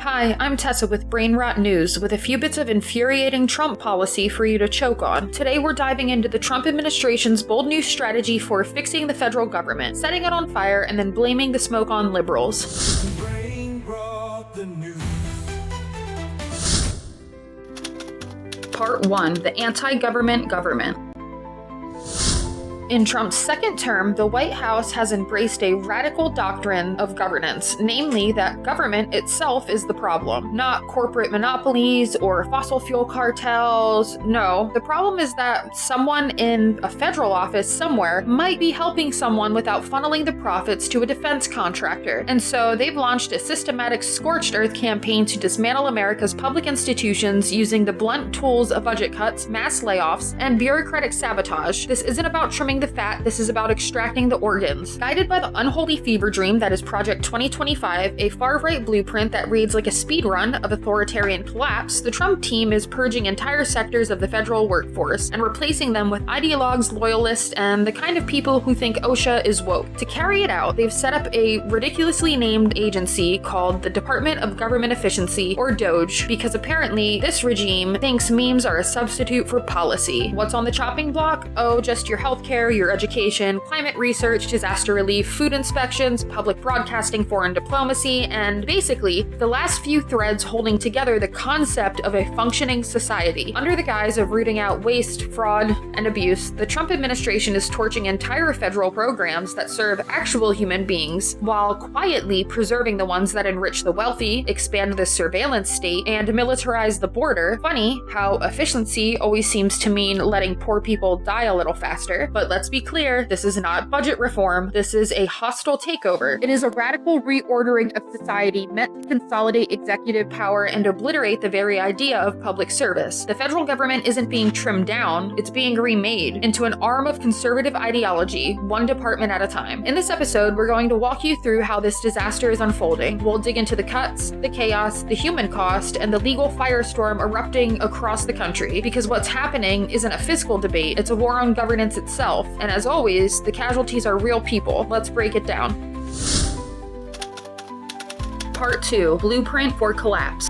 Hi, I'm Tessa with Brainrot News, with a few bits of infuriating Trump policy for you to choke on. Today we're diving into the Trump administration's bold new strategy for fixing the federal government, setting it on fire, and then blaming the smoke on liberals. Brainrot the news. Part 1. The Anti-Government Government. In Trump's second term, the White House has embraced a radical doctrine of governance, namely that government itself is the problem, not corporate monopolies or fossil fuel cartels. No, the problem is that someone in a federal office somewhere might be helping someone without funneling the profits to a defense contractor. And so they've launched a systematic scorched earth campaign to dismantle America's public institutions using the blunt tools of budget cuts, mass layoffs, and bureaucratic sabotage. This isn't about trimming the fat, this is about extracting the organs. Guided by the unholy fever dream that is Project 2025, a far-right blueprint that reads like a speed run of authoritarian collapse, the Trump team is purging entire sectors of the federal workforce and replacing them with ideologues, loyalists, and the kind of people who think OSHA is woke. To carry it out, they've set up a ridiculously named agency called the Department of Government Efficiency, or DOGE, because apparently this regime thinks memes are a substitute for policy. What's on the chopping block? Oh, just your healthcare, your education, climate research, disaster relief, food inspections, public broadcasting, foreign diplomacy, and basically the last few threads holding together the concept of a functioning society. Under the guise of rooting out waste, fraud, and abuse, the Trump administration is torching entire federal programs that serve actual human beings, while quietly preserving the ones that enrich the wealthy, expand the surveillance state, and militarize the border. Funny how efficiency always seems to mean letting poor people die a little faster, but let's be clear, this is not budget reform, this is a hostile takeover. It is a radical reordering of society meant to consolidate executive power and obliterate the very idea of public service. The federal government isn't being trimmed down, it's being remade into an arm of conservative ideology, one department at a time. In this episode, we're going to walk you through how this disaster is unfolding. We'll dig into the cuts, the chaos, the human cost, and the legal firestorm erupting across the country, because what's happening isn't a fiscal debate, it's a war on governance itself. And as always, the casualties are real people. Let's break it down. Part 2. Blueprint for Collapse.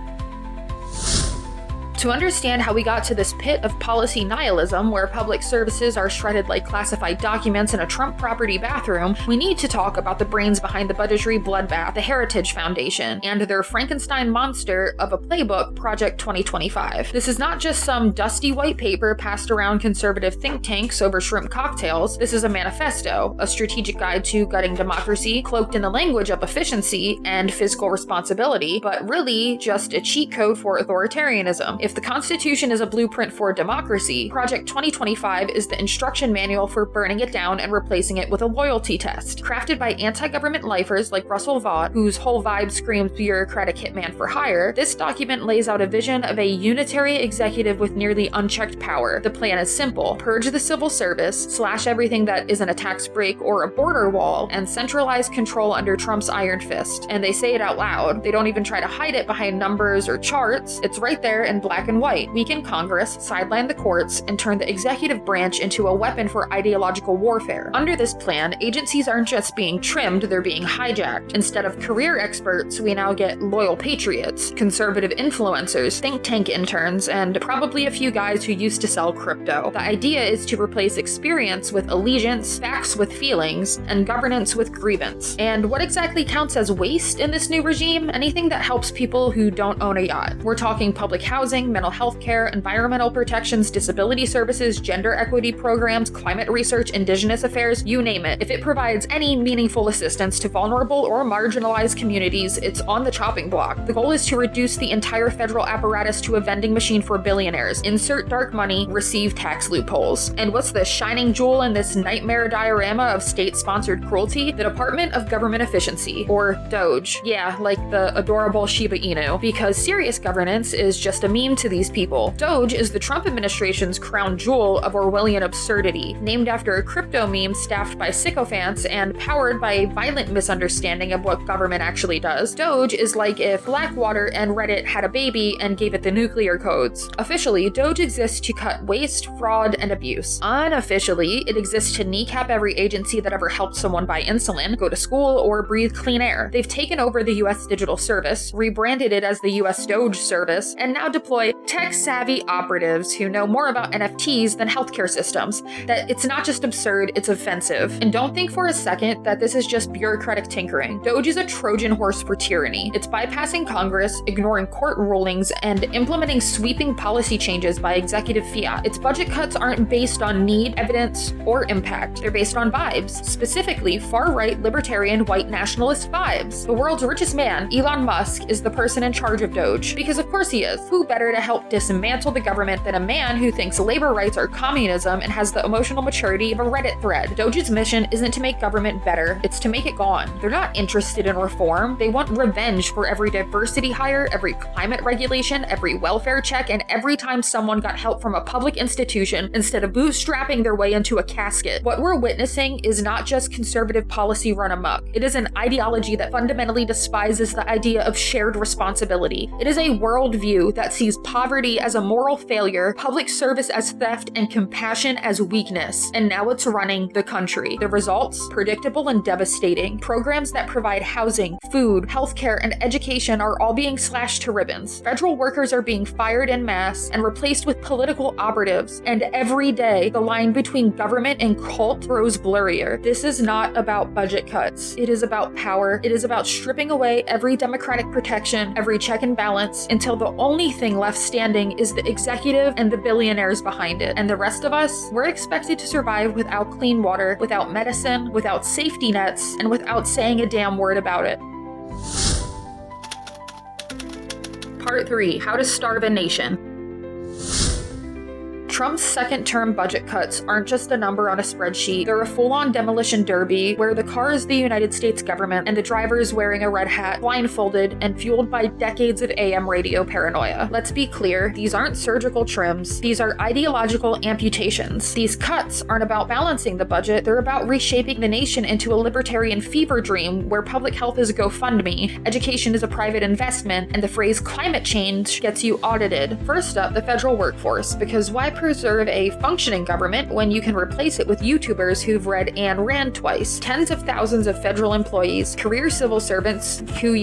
To understand how we got to this pit of policy nihilism where public services are shredded like classified documents in a Trump property bathroom, we need to talk about the brains behind the budgetary bloodbath, the Heritage Foundation, and their Frankenstein monster of a playbook, Project 2025. This is not just some dusty white paper passed around conservative think tanks over shrimp cocktails. This is a manifesto, a strategic guide to gutting democracy, cloaked in the language of efficiency and fiscal responsibility, but really just a cheat code for authoritarianism. If the Constitution is a blueprint for democracy, Project 2025 is the instruction manual for burning it down and replacing it with a loyalty test. Crafted by anti-government lifers like Russell Vought, whose whole vibe screams bureaucratic hitman for hire, this document lays out a vision of a unitary executive with nearly unchecked power. The plan is simple: purge the civil service, slash everything that isn't a tax break or a border wall, and centralize control under Trump's iron fist. And they say it out loud. They don't even try to hide it behind numbers or charts. It's right there in black and white. Weaken Congress, sideline the courts, and turn the executive branch into a weapon for ideological warfare. Under this plan, agencies aren't just being trimmed, they're being hijacked. Instead of career experts, we now get loyal patriots, conservative influencers, think tank interns, and probably a few guys who used to sell crypto. The idea is to replace experience with allegiance, facts with feelings, and governance with grievance. And what exactly counts as waste in this new regime? Anything that helps people who don't own a yacht. We're talking public housing, mental health care, environmental protections, disability services, gender equity programs, climate research, indigenous affairs, you name it. If it provides any meaningful assistance to vulnerable or marginalized communities, it's on the chopping block. The goal is to reduce the entire federal apparatus to a vending machine for billionaires. Insert dark money, receive tax loopholes. And what's the shining jewel in this nightmare diorama of state-sponsored cruelty? The Department of Government Efficiency, or DOGE. Yeah, like the adorable Shiba Inu. Because serious governance is just a meme name to these people. DOGE is the Trump administration's crown jewel of Orwellian absurdity, named after a crypto meme staffed by sycophants and powered by a violent misunderstanding of what government actually does. DOGE is like if Blackwater and Reddit had a baby and gave it the nuclear codes. Officially, DOGE exists to cut waste, fraud, and abuse. Unofficially, it exists to kneecap every agency that ever helped someone buy insulin, go to school, or breathe clean air. They've taken over the US Digital Service, rebranded it as the US DOGE Service, and now deploy tech-savvy operatives who know more about NFTs than healthcare systems. That it's not just absurd, it's offensive. And don't think for a second that this is just bureaucratic tinkering. DOGE is a Trojan horse for tyranny. It's bypassing Congress, ignoring court rulings, and implementing sweeping policy changes by executive fiat. Its budget cuts aren't based on need, evidence, or impact. They're based on vibes, specifically far-right, libertarian, white nationalist vibes. The world's richest man, Elon Musk, is the person in charge of DOGE, because of course he is. Who better to help dismantle the government than a man who thinks labor rights are communism and has the emotional maturity of a Reddit thread? DOGE's mission isn't to make government better, it's to make it gone. They're not interested in reform. They want revenge for every diversity hire, every climate regulation, every welfare check, and every time someone got help from a public institution instead of bootstrapping their way into a casket. What we're witnessing is not just conservative policy run amok. It is an ideology that fundamentally despises the idea of shared responsibility. It is a worldview that sees poverty as a moral failure, public service as theft, and compassion as weakness. And now it's running the country. The results? Predictable and devastating. Programs that provide housing, food, healthcare, and education are all being slashed to ribbons. Federal workers are being fired en masse and replaced with political operatives. And every day, the line between government and cult grows blurrier. This is not about budget cuts. It is about power. It is about stripping away every democratic protection, every check and balance, until the only thing left standing is the executive and the billionaires behind it. And the rest of us, we're expected to survive without clean water, without medicine, without safety nets, and without saying a damn word about it. Part 3. How to Starve a Nation. Trump's second-term budget cuts aren't just a number on a spreadsheet. They're a full-on demolition derby where the car is the United States government and the driver is wearing a red hat, blindfolded, and fueled by decades of AM radio paranoia. Let's be clear, these aren't surgical trims. These are ideological amputations. These cuts aren't about balancing the budget. They're about reshaping the nation into a libertarian fever dream where public health is a GoFundMe, education is a private investment, and the phrase climate change gets you audited. First up, the federal workforce, because why preserve a functioning government when you can replace it with YouTubers who've read Ayn Rand twice? Tens of thousands of federal employees, career civil servants who,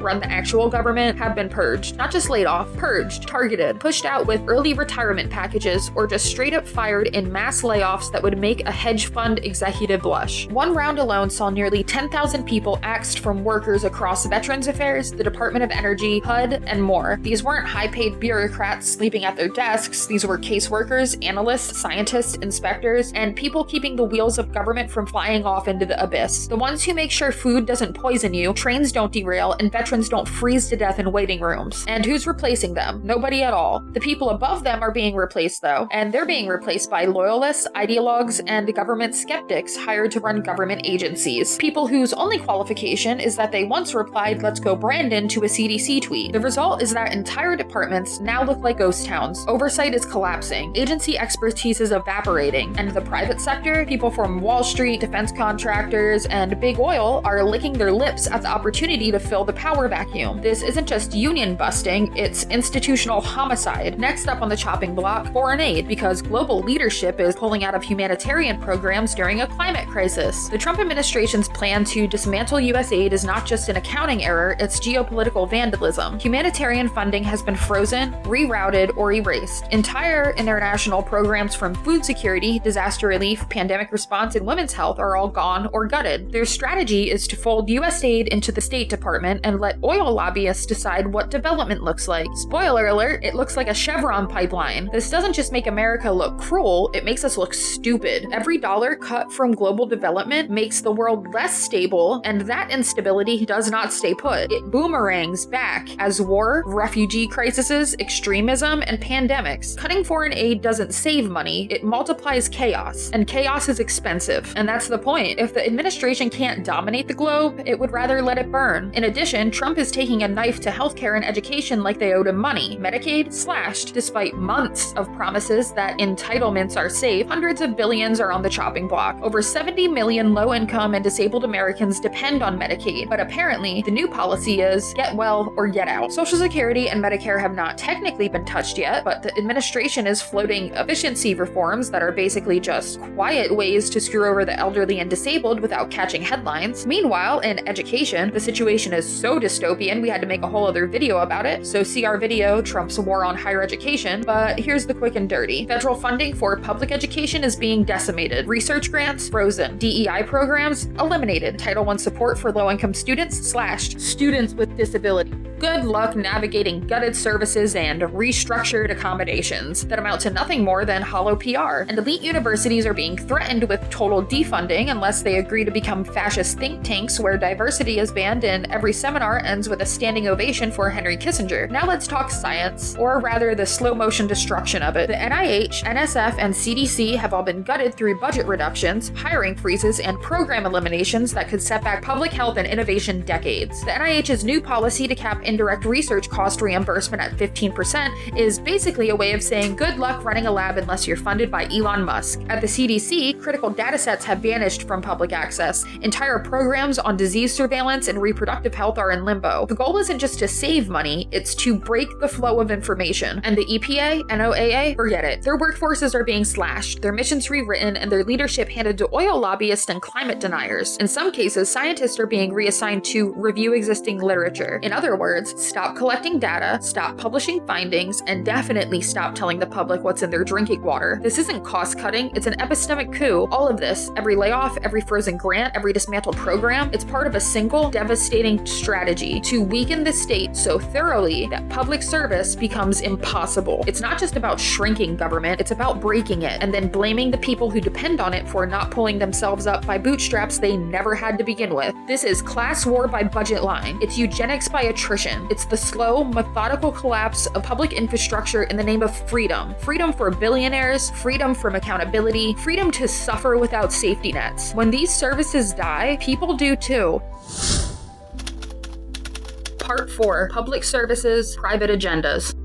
run the actual government have been purged. Not just laid off, purged, targeted, pushed out with early retirement packages, or just straight up fired in mass layoffs that would make a hedge fund executive blush. One round alone saw nearly 10,000 people axed from workers across Veterans Affairs, the Department of Energy, HUD, and more. These weren't high-paid bureaucrats sleeping at their desks. These were caseworkers, analysts, scientists, inspectors, and people keeping the wheels of government from flying off into the abyss. The ones who make sure food doesn't poison you, trains don't derail, and veterans don't freeze to death in waiting rooms. And who's replacing them? Nobody at all. The people above them are being replaced though, and they're being replaced by loyalists, ideologues, and government skeptics hired to run government agencies. People whose only qualification is that they once replied, "Let's go Brandon," to a CDC tweet. The result is that entire departments now look like ghost towns. Oversight is collapsing. Agency expertise is evaporating, and the private sector, people from Wall Street, defense contractors, and big oil are licking their lips at the opportunity to fill the power vacuum. This isn't just union busting, it's institutional homicide. Next up on the chopping block, foreign aid, because global leadership is pulling out of humanitarian programs during a climate crisis. The Trump administration's plan to dismantle US aid is not just an accounting error, it's geopolitical vandalism. Humanitarian funding has been frozen, rerouted, or erased. Entire international programs from food security, disaster relief, pandemic response, and women's health are all gone or gutted. Their strategy is to fold US aid into the State Department and let oil lobbyists decide what development looks like. Spoiler alert, it looks like a Chevron pipeline. This doesn't just make America look cruel, it makes us look stupid. Every dollar cut from global development makes the world less stable, and that instability does not stay put. It boomerangs back as war, refugee crises, extremism, and pandemics. Cutting foreign aid Medicaid doesn't save money, it multiplies chaos, and chaos is expensive. And that's the point. If the administration can't dominate the globe, it would rather let it burn. In addition, Trump is taking a knife to healthcare and education like they owed him money. Medicaid slashed despite months of promises that entitlements are safe. Hundreds of billions are on the chopping block. Over 70 million low-income and disabled Americans depend on Medicaid, but apparently the new policy is get well or get out. Social Security and Medicare have not technically been touched yet, but the administration is floating efficiency reforms that are basically just quiet ways to screw over the elderly and disabled without catching headlines. Meanwhile, in education, the situation is so dystopian we had to make a whole other video about it, so see our video, Trump's War on Higher Education, but here's the quick and dirty. Federal funding for public education is being decimated. Research grants frozen. DEI programs eliminated. Title I support for low-income students slashed. Students with disability. Good luck navigating gutted services and restructured accommodations that amount to nothing more than hollow PR. And elite universities are being threatened with total defunding unless they agree to become fascist think tanks where diversity is banned and every seminar ends with a standing ovation for Henry Kissinger. Now let's talk science, or rather the slow motion destruction of it. The NIH, NSF, and CDC have all been gutted through budget reductions, hiring freezes, and program eliminations that could set back public health and innovation decades. The NIH's new policy to cap indirect research cost reimbursement at 15% is basically a way of saying good luck running a lab unless you're funded by Elon Musk. At the CDC, critical datasets have vanished from public access. Entire programs on disease surveillance and reproductive health are in limbo. The goal isn't just to save money, it's to break the flow of information. And the EPA, NOAA, forget it. Their workforces are being slashed, their missions rewritten, and their leadership handed to oil lobbyists and climate deniers. In some cases, scientists are being reassigned to review existing literature. In other words, stop collecting data, stop publishing findings, and definitely stop telling the public what's in their drinking water. This isn't cost-cutting, it's an epistemic coup. All of this, every layoff, every frozen grant, every dismantled program, it's part of a single, devastating strategy to weaken the state so thoroughly that public service becomes impossible. It's not just about shrinking government, it's about breaking it, and then blaming the people who depend on it for not pulling themselves up by bootstraps they never had to begin with. This is class war by budget line. It's eugenics by attrition. It's the slow, methodical collapse of public infrastructure in the name of freedom. Freedom for billionaires, freedom from accountability, freedom to suffer without safety nets. When these services die, people do too. Part 4. Public Services, Private Agendas.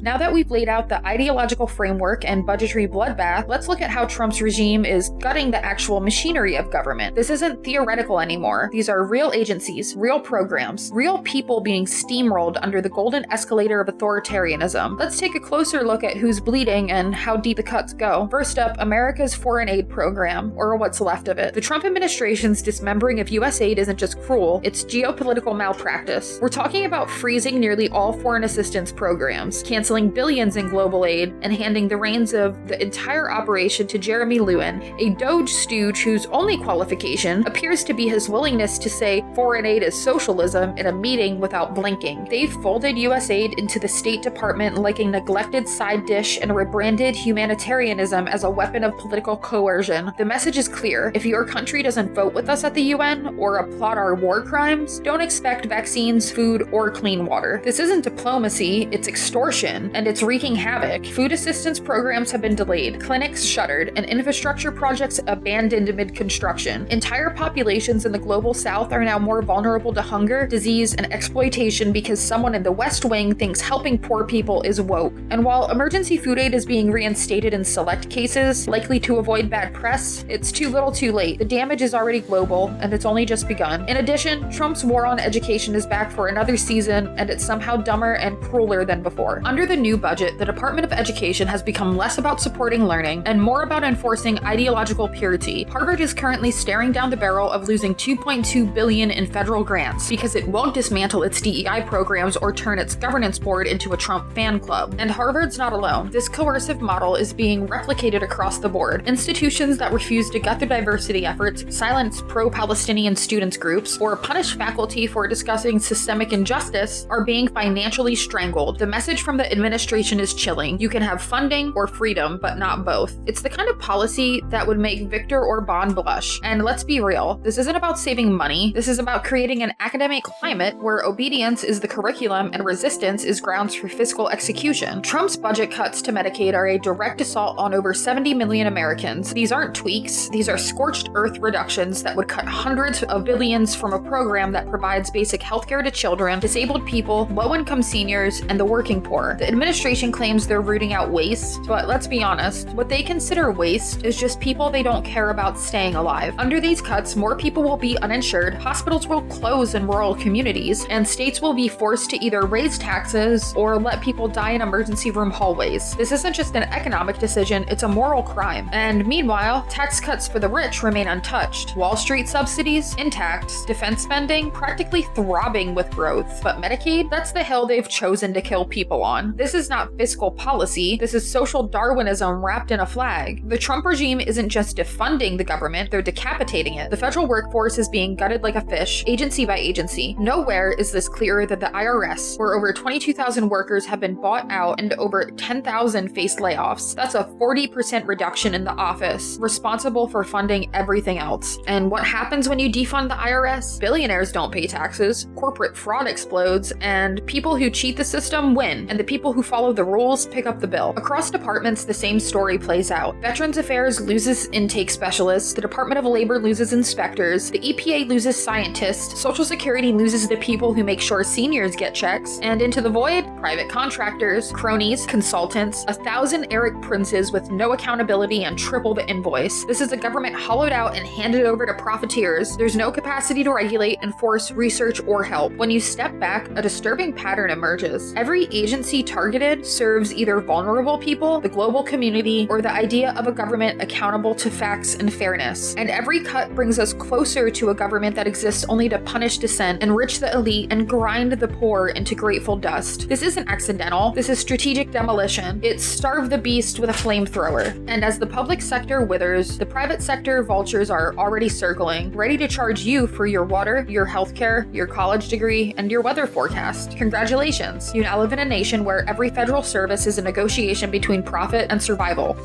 Now that we've laid out the ideological framework and budgetary bloodbath, let's look at how Trump's regime is gutting the actual machinery of government. This isn't theoretical anymore. These are real agencies, real programs, real people being steamrolled under the golden escalator of authoritarianism. Let's take a closer look at who's bleeding and how deep the cuts go. First up, America's foreign aid program, or what's left of it. The Trump administration's dismembering of U.S. aid isn't just cruel, it's geopolitical malpractice. We're talking about freezing nearly all foreign assistance programs, canceling billions in global aid, and handing the reins of the entire operation to Jeremy Lewin, a DOGE stooge whose only qualification appears to be his willingness to say foreign aid is socialism in a meeting without blinking. They've folded U.S. aid into the State Department like a neglected side dish and rebranded humanitarianism as a weapon of political coercion. The message is clear. If your country doesn't vote with us at the UN or applaud our war crimes, don't expect vaccines, food, or clean water. This isn't diplomacy, it's extortion. And it's wreaking havoc. Food assistance programs have been delayed, clinics shuttered, and infrastructure projects abandoned mid-construction. Entire populations in the global south are now more vulnerable to hunger, disease, and exploitation because someone in the West Wing thinks helping poor people is woke. And while emergency food aid is being reinstated in select cases, likely to avoid bad press, it's too little too late. The damage is already global, and it's only just begun. In addition, Trump's war on education is back for another season, and it's somehow dumber and crueler than before. Under the new budget, the Department of Education has become less about supporting learning and more about enforcing ideological purity. Harvard is currently staring down the barrel of losing $2.2 billion in federal grants because it won't dismantle its DEI programs or turn its governance board into a Trump fan club. And Harvard's not alone. This coercive model is being replicated across the board. Institutions that refuse to gut their diversity efforts, silence pro-Palestinian students groups, or punish faculty for discussing systemic injustice are being financially strangled. The message from the administration is chilling. You can have funding or freedom, but not both. It's the kind of policy that would make Viktor Orban blush. And let's be real, this isn't about saving money. This is about creating an academic climate where obedience is the curriculum and resistance is grounds for fiscal execution. Trump's budget cuts to Medicaid are a direct assault on over 70 million Americans. These aren't tweaks. These are scorched earth reductions that would cut hundreds of billions from a program that provides basic healthcare to children, disabled people, low-income seniors, and the working poor. The administration claims they're rooting out waste, but let's be honest, what they consider waste is just people they don't care about staying alive. Under these cuts, more people will be uninsured, hospitals will close in rural communities, and states will be forced to either raise taxes or let people die in emergency room hallways. This isn't just an economic decision, it's a moral crime. And meanwhile, tax cuts for the rich remain untouched. Wall Street subsidies, intact. Defense spending, practically throbbing with growth. But Medicaid, that's the hill they've chosen to kill people on. This is not fiscal policy, this is social Darwinism wrapped in a flag. The Trump regime isn't just defunding the government, they're decapitating it. The federal workforce is being gutted like a fish, agency by agency. Nowhere is this clearer than the IRS, where over 22,000 workers have been bought out and over 10,000 face layoffs. That's a 40% reduction in the office, responsible for funding everything else. And what happens when you defund the IRS? Billionaires don't pay taxes, corporate fraud explodes, and people who cheat the system win, and the people who follow the rules pick up the bill. Across departments, the same story plays out. Veterans Affairs loses intake specialists, the Department of Labor loses inspectors, the EPA loses scientists, Social Security loses the people who make sure seniors get checks, and into the void, private contractors, cronies, consultants, 1,000 Eric Princes with no accountability and triple the invoice. This is a government hollowed out and handed over to profiteers. There's no capacity to regulate, enforce, research, or help. When you step back, a disturbing pattern emerges. Every agency targeted serves either vulnerable people, the global community, or the idea of a government accountable to facts and fairness. And every cut brings us closer to a government that exists only to punish dissent, enrich the elite, and grind the poor into grateful dust. This isn't accidental. This is strategic demolition. It's starve the beast with a flamethrower. And as the public sector withers, the private sector vultures are already circling, ready to charge you for your water, your healthcare, your college degree, and your weather forecast. Congratulations. You now live in a nation where every federal service is a negotiation between profit and survival.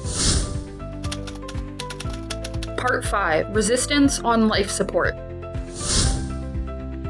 Part 5. Resistance on life support.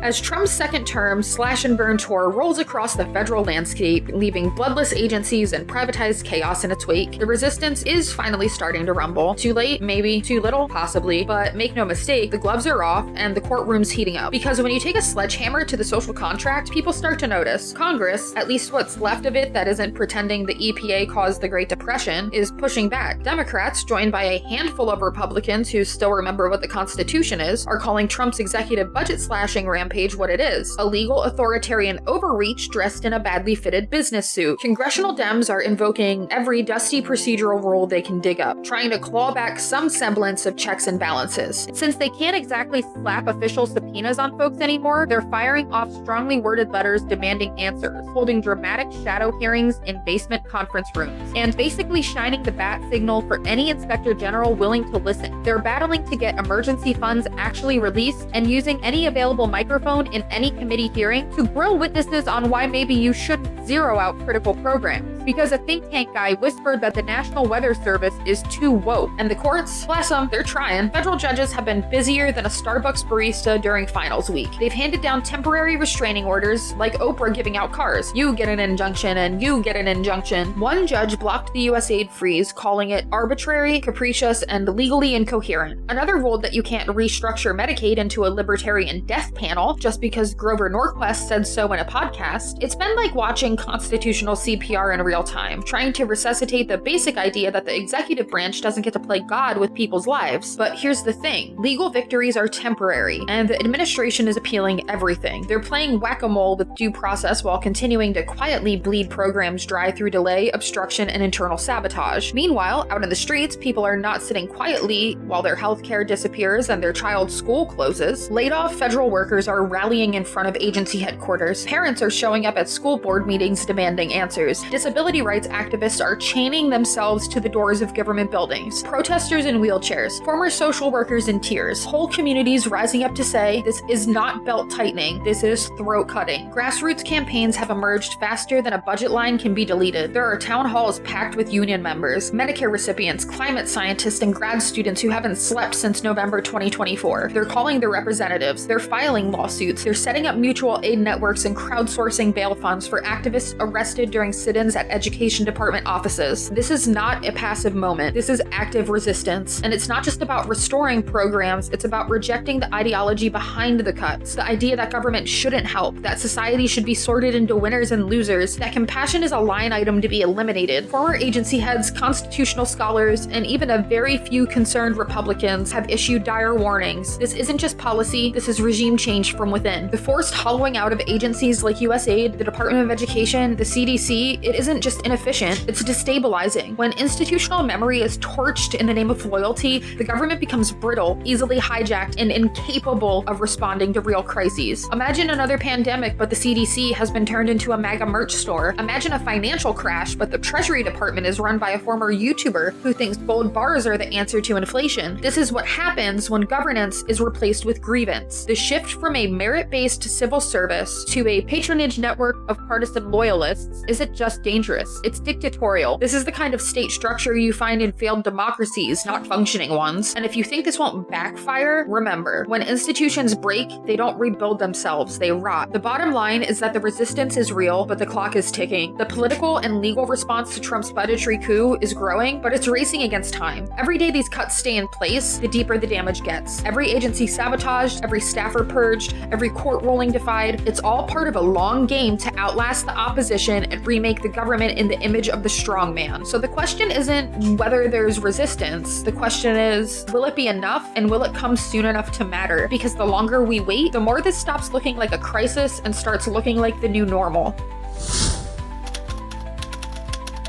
As Trump's second term slash-and-burn tour rolls across the federal landscape, leaving bloodless agencies and privatized chaos in its wake, the resistance is finally starting to rumble. Too late? Maybe. Too little? Possibly. But make no mistake, the gloves are off and the courtroom's heating up. Because when you take a sledgehammer to the social contract, people start to notice. Congress, at least what's left of it that isn't pretending the EPA caused the Great Depression, is pushing back. Democrats, joined by a handful of Republicans who still remember what the Constitution is, are calling Trump's executive budget slashing rampage what it is: a legal authoritarian overreach dressed in a badly fitted business suit. Congressional Dems are invoking every dusty procedural rule they can dig up, trying to claw back some semblance of checks and balances. Since they can't exactly slap official subpoenas on folks anymore, they're firing off strongly worded letters demanding answers, holding dramatic shadow hearings in basement conference rooms, and basically shining the bat signal for any inspector general willing to listen. They're battling to get emergency funds actually released and using any available microphone in any committee hearing to grill witnesses on why maybe you shouldn't zero out critical programs. Because a think tank guy whispered that the National Weather Service is too woke. And the courts, bless them, they're trying. Federal judges have been busier than a Starbucks barista during finals week. They've handed down temporary restraining orders, like Oprah giving out cars. You get an injunction and you get an injunction. One judge blocked the USAID freeze, calling it arbitrary, capricious, and legally incoherent. Another ruled that you can't restructure Medicaid into a libertarian death panel just because Grover Norquist said so in a podcast. It's been like watching constitutional CPR in real time, trying to resuscitate the basic idea that the executive branch doesn't get to play God with people's lives. But here's the thing, legal victories are temporary, and the administration is appealing everything. They're playing whack-a-mole with due process while continuing to quietly bleed programs dry through delay, obstruction, and internal sabotage. Meanwhile, out in the streets, people are not sitting quietly while their healthcare disappears and their child's school closes. Laid-off federal workers are rallying in front of agency headquarters. Parents are showing up at school board meetings demanding answers. Disability disability rights activists are chaining themselves to the doors of government buildings. Protesters in wheelchairs, former social workers in tears, whole communities rising up to say, this is not belt tightening, this is throat cutting. Grassroots campaigns have emerged faster than a budget line can be deleted. There are town halls packed with union members, Medicare recipients, climate scientists, and grad students who haven't slept since November 2024. They're calling their representatives, they're filing lawsuits, they're setting up mutual aid networks and crowdsourcing bail funds for activists arrested during sit-ins at education department offices. This is not a passive moment. This is active resistance. And it's not just about restoring programs, it's about rejecting the ideology behind the cuts. The idea that government shouldn't help, that society should be sorted into winners and losers, that compassion is a line item to be eliminated. Former agency heads, constitutional scholars, and even a very few concerned Republicans have issued dire warnings. This isn't just policy, this is regime change from within. The forced hollowing out of agencies like USAID, the Department of Education, the CDC, it isn't just inefficient, it's destabilizing. When institutional memory is torched in the name of loyalty, the government becomes brittle, easily hijacked, and incapable of responding to real crises. Imagine another pandemic, but the CDC has been turned into a MAGA merch store. Imagine a financial crash, but the Treasury Department is run by a former YouTuber who thinks gold bars are the answer to inflation. This is what happens when governance is replaced with grievance. The shift from a merit-based civil service to a patronage network of partisan loyalists isn't just dangerous, it's dictatorial. This is the kind of state structure you find in failed democracies, not functioning ones. And if you think this won't backfire, remember, when institutions break, they don't rebuild themselves, they rot. The bottom line is that the resistance is real, but the clock is ticking. The political and legal response to Trump's budgetary coup is growing, but it's racing against time. Every day these cuts stay in place, the deeper the damage gets. Every agency sabotaged, every staffer purged, every court ruling defied, it's all part of a long game to outlast the opposition and remake the government in the image of the strong man. So the question isn't whether there's resistance, the question is, will it be enough and will it come soon enough to matter? Because the longer we wait, the more this stops looking like a crisis and starts looking like the new normal.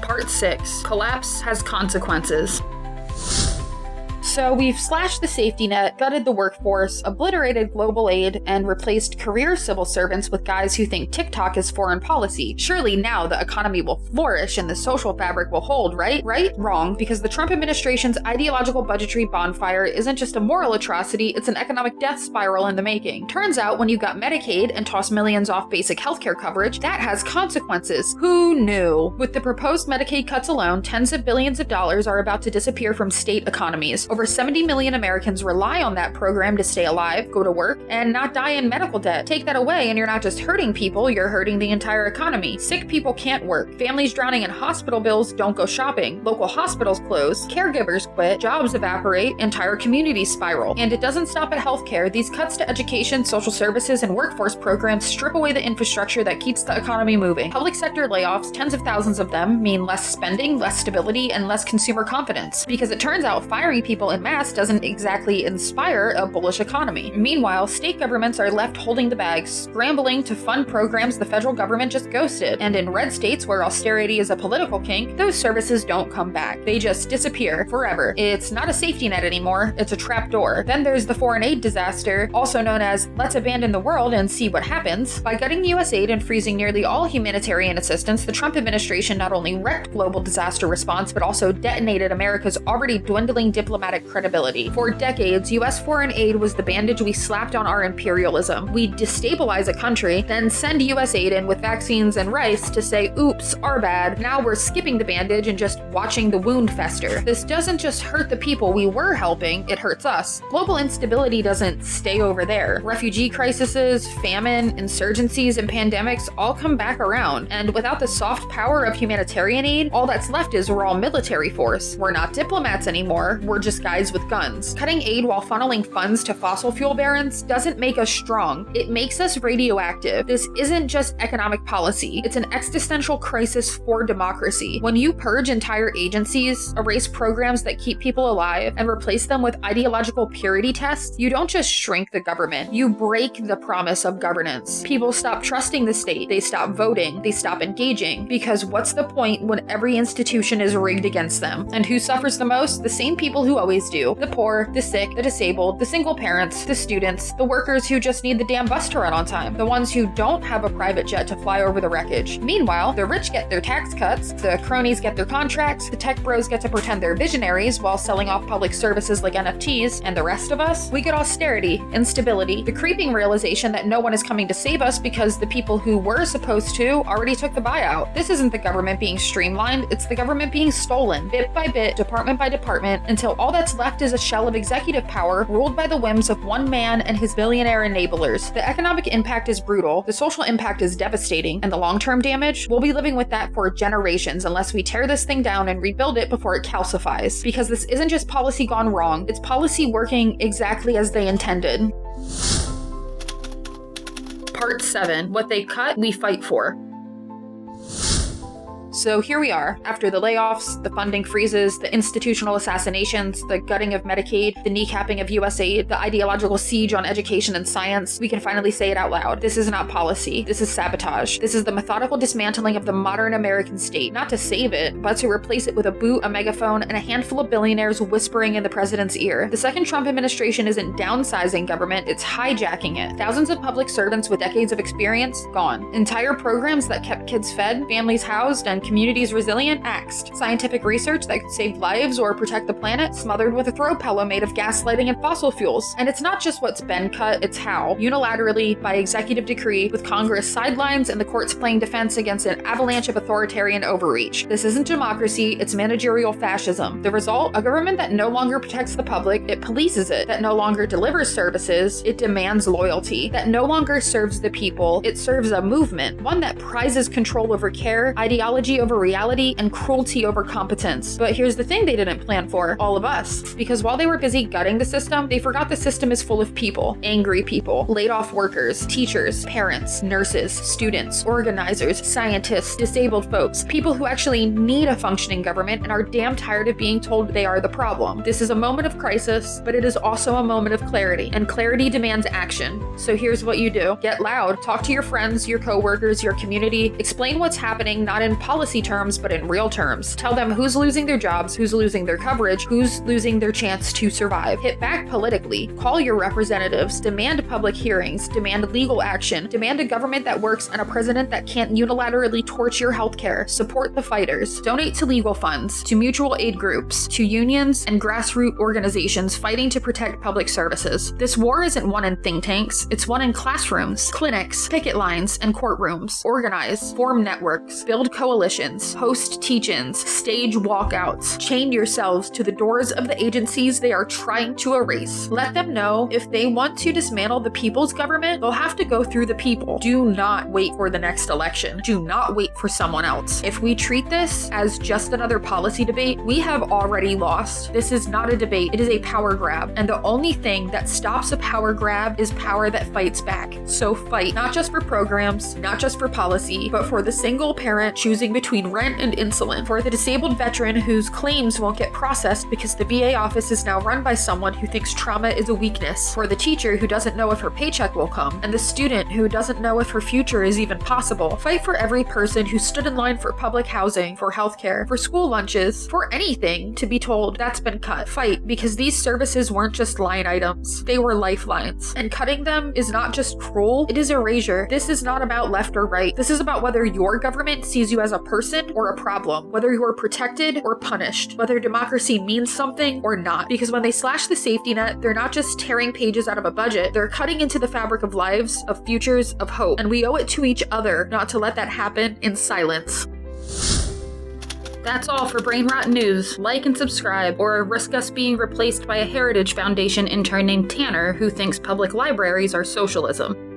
Part 6. Collapse has consequences. So we've slashed the safety net, gutted the workforce, obliterated global aid, and replaced career civil servants with guys who think TikTok is foreign policy. Surely now the economy will flourish and the social fabric will hold, right? Right? Wrong, because the Trump administration's ideological budgetary bonfire isn't just a moral atrocity, it's an economic death spiral in the making. Turns out when you got Medicaid and toss millions off basic healthcare coverage, that has consequences. Who knew? With the proposed Medicaid cuts alone, tens of billions of dollars are about to disappear from state economies. Over 70 million Americans rely on that program to stay alive, go to work, and not die in medical debt. Take that away and you're not just hurting people, you're hurting the entire economy. Sick people can't work. Families drowning in hospital bills don't go shopping. Local hospitals close. Caregivers quit. Jobs evaporate. Entire communities spiral. And it doesn't stop at healthcare. These cuts to education, social services, and workforce programs strip away the infrastructure that keeps the economy moving. Public sector layoffs, tens of thousands of them, mean less spending, less stability, and less consumer confidence. Because it turns out firing people en masse doesn't exactly inspire a bullish economy. Meanwhile, state governments are left holding the bag, scrambling to fund programs the federal government just ghosted. And in red states where austerity is a political kink, those services don't come back. They just disappear forever. It's not a safety net anymore, it's a trapdoor. Then there's the foreign aid disaster, also known as let's abandon the world and see what happens. By gutting US aid and freezing nearly all humanitarian assistance, the Trump administration not only wrecked global disaster response, but also detonated America's already dwindling diplomatic credibility. For decades, US foreign aid was the bandage we slapped on our imperialism. We destabilize a country, then send US aid in with vaccines and rice to say, oops, our bad. Now we're skipping the bandage and just watching the wound fester. This doesn't just hurt the people we were helping, it hurts us. Global instability doesn't stay over there. Refugee crises, famine, insurgencies, and pandemics all come back around. And without the soft power of humanitarian aid, all that's left is raw military force. We're not diplomats anymore, we're just guys with guns. Cutting aid while funneling funds to fossil fuel barons doesn't make us strong. It makes us radioactive. This isn't just economic policy. It's an existential crisis for democracy. When you purge entire agencies, erase programs that keep people alive, and replace them with ideological purity tests, you don't just shrink the government. You break the promise of governance. People stop trusting the state. They stop voting. They stop engaging. Because what's the point when every institution is rigged against them? And who suffers the most? The same people who always always do. The poor, the sick, the disabled, the single parents, the students, the workers who just need the damn bus to run on time, the ones who don't have a private jet to fly over the wreckage. Meanwhile, the rich get their tax cuts, the cronies get their contracts, the tech bros get to pretend they're visionaries while selling off public services like NFTs, and the rest of us, we get austerity, instability, the creeping realization that no one is coming to save us because the people who were supposed to already took the buyout. This isn't the government being streamlined, it's the government being stolen, bit by bit, department by department, until all that's left is a shell of executive power ruled by the whims of one man and his billionaire enablers. The economic impact is brutal, the social impact is devastating, and the long-term damage, we'll be living with that for generations unless we tear this thing down and rebuild it before it calcifies. Because this isn't just policy gone wrong, it's policy working exactly as they intended. Part 7. What they cut, we fight for. So here we are, after the layoffs, the funding freezes, the institutional assassinations, the gutting of Medicaid, the kneecapping of USAID, the ideological siege on education and science, we can finally say it out loud. This is not policy. This is sabotage. This is the methodical dismantling of the modern American state, not to save it, but to replace it with a boot, a megaphone, and a handful of billionaires whispering in the president's ear. The second Trump administration isn't downsizing government, it's hijacking it. Thousands of public servants with decades of experience, gone. Entire programs that kept kids fed, families housed, and communities resilient, axed. Scientific research that could save lives or protect the planet, smothered with a throw pillow made of gaslighting and fossil fuels. And it's not just what's been cut, it's how. Unilaterally, by executive decree, with Congress sidelines and the courts playing defense against an avalanche of authoritarian overreach. This isn't democracy, it's managerial fascism. The result? A government that no longer protects the public, it polices it. That no longer delivers services, it demands loyalty. That no longer serves the people, it serves a movement. One that prizes control over care, ideology over reality, and cruelty over competence. But here's the thing they didn't plan for, all of us. Because while they were busy gutting the system, they forgot the system is full of people. Angry people, laid off workers, teachers, parents, nurses, students, organizers, scientists, disabled folks, people who actually need a functioning government and are damn tired of being told they are the problem. This is a moment of crisis, but it is also a moment of clarity, and clarity demands action. So here's what you do. Get loud, talk to your friends, your coworkers, your community, explain what's happening, not in policy terms, but in real terms. Tell them who's losing their jobs, who's losing their coverage, who's losing their chance to survive. Hit back politically. Call your representatives. Demand public hearings. Demand legal action. Demand a government that works and a president that can't unilaterally torch your healthcare. Support the fighters. Donate to legal funds, to mutual aid groups, to unions and grassroots organizations fighting to protect public services. This war isn't won in think tanks. It's won in classrooms, clinics, picket lines, and courtrooms. Organize, form networks, build coalitions, host teach-ins, stage walkouts, chain yourselves to the doors of the agencies they are trying to erase. Let them know if they want to dismantle the people's government, they'll have to go through the people. Do not wait for the next election. Do not wait for someone else. If we treat this as just another policy debate, we have already lost. This is not a debate, it is a power grab. And the only thing that stops a power grab is power that fights back. So fight, not just for programs, not just for policy, but for the single parent choosing between rent and insulin, for the disabled veteran whose claims won't get processed because the VA office is now run by someone who thinks trauma is a weakness, for the teacher who doesn't know if her paycheck will come, and the student who doesn't know if her future is even possible. Fight for every person who stood in line for public housing, for healthcare, for school lunches, for anything to be told that's been cut. Fight, because these services weren't just line items, they were lifelines. And cutting them is not just cruel, it is erasure. This is not about left or right. This is about whether your government sees you as a person or a problem, whether you are protected or punished, whether democracy means something or not. Because when they slash the safety net, they're not just tearing pages out of a budget, they're cutting into the fabric of lives, of futures, of hope. And we owe it to each other not to let that happen in silence. That's all for Brainrot News. Like and subscribe, or risk us being replaced by a Heritage Foundation intern named Tanner who thinks public libraries are socialism.